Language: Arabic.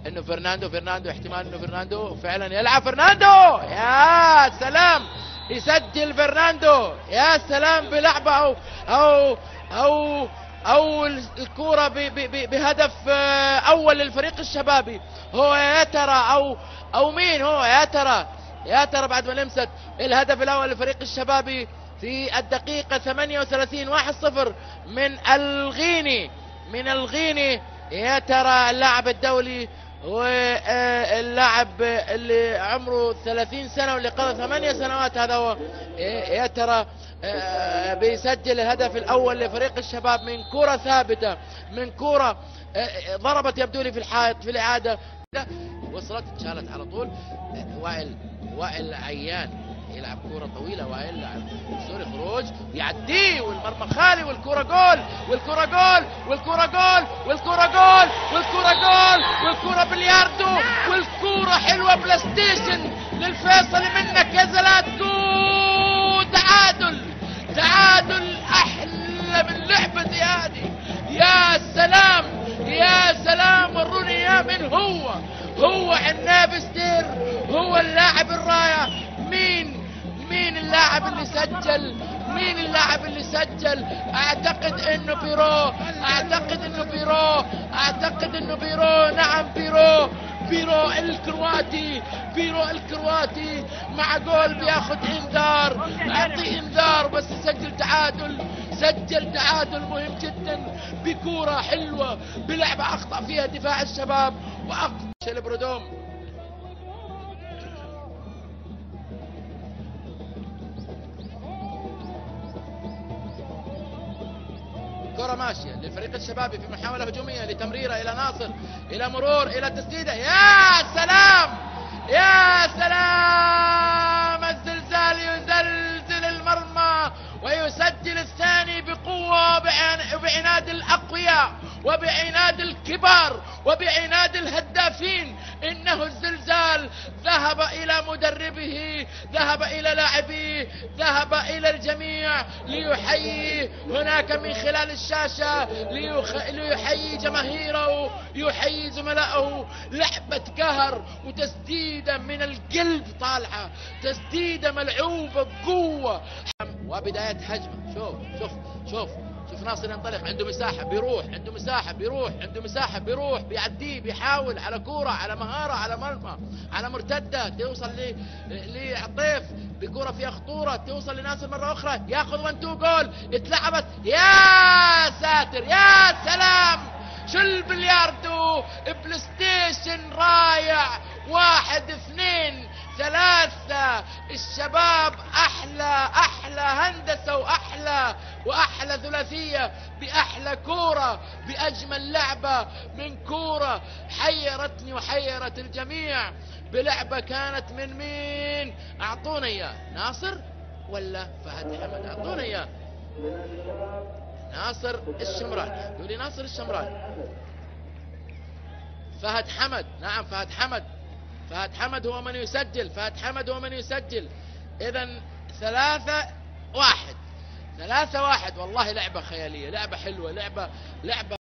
انه فرناندو احتمال انه فرناندو فعلا يلعب. فرناندو يا سلام، يسجل فرناندو، يا سلام بلعبه او الكرة بهدف اول للفريق الشبابي. هو يا ترى او مين هو يا ترى بعد ما لمست الهدف الاول للفريق الشبابي في الدقيقة 38. 1-0 من الغيني. يا ترى اللاعب الدولي واللاعب اللي عمره 30 سنة واللي قضى 8 سنوات، هذا هو يا ترى بيسجل الهدف الأول لفريق الشباب من كرة ثابتة، من كرة ضربت يبدو لي في الحائط في الإعادة، وصلت اتشالت على طول. وائل عيان يلعب كرة طويلة، وائل لاعب سوري خروج يعديه والمرمى خالي، والكرة جول والكرة جول والكرة جول والكرة جول والكرة جول والكرة بلياردو والكرة حلوة بلاي ستيشن للفيصل منك يا زلاتكو. تعادل احلى من لعبة هذه. يا سلام يا سلام، وروني اياه من هو عناب ستير، هو اللاعب الرائع. مين اللاعب اللي سجل؟ اعتقد انه بيرو. نعم بيرو الكرواتي مع جول بياخذ انذار، اعطيه انذار، بس سجل تعادل مهم جدا بكرة حلوة، بلعبة اخطأ فيها دفاع الشباب واخطأ البرودوم. كرة ماشية للفريق الشبابي في محاولة هجومية لتمريرة إلى ناصر، إلى مرور، إلى تسديدة. يا سلام الزلزال يزلزل المرمى ويسجل الثاني بقوة وبعناد الأقوياء وبعناد الكبار وبعناد الهدافين. إنه الزلزال ذهب إلى مدربه، ذهب إلى لاعبيه، ذهب إلى الجميع ليحيي هناك من خلال الشاشة، ليحيي جماهيره، يحيي زملائه. لعبة قهر وتسديدة من القلب طالعة، تسديدة ملعوبة بقوة وبداية هجمة. شوف ناصر ينطلق، عنده مساحة بيروح بيعديه، بيحاول على كورة، على مهارة، على مرمى، على مرتدة توصل لعطيف بكرة فيها خطورة، توصل لناصر مرة أخرى، ياخذ 1-2 جول. اتلعبت، يا ساتر يا سلام، شو البلياردو بلاي ستيشن رائع. 1 2 3 الشباب احلى هندسة واحلى ثلاثية بأحلى كورة، بأجمل لعبة من كورة حيرتني وحيرت الجميع، بلعبة كانت من مين؟ اعطونا اياه، ناصر ولا فهد حمد؟ اعطونا اياه. ناصر الشمراني، يقول لي ناصر الشمراني. فهد حمد، نعم فهد حمد هو من يسجل. اذا 3-1 والله لعبة خيالية، لعبة حلوة، لعبة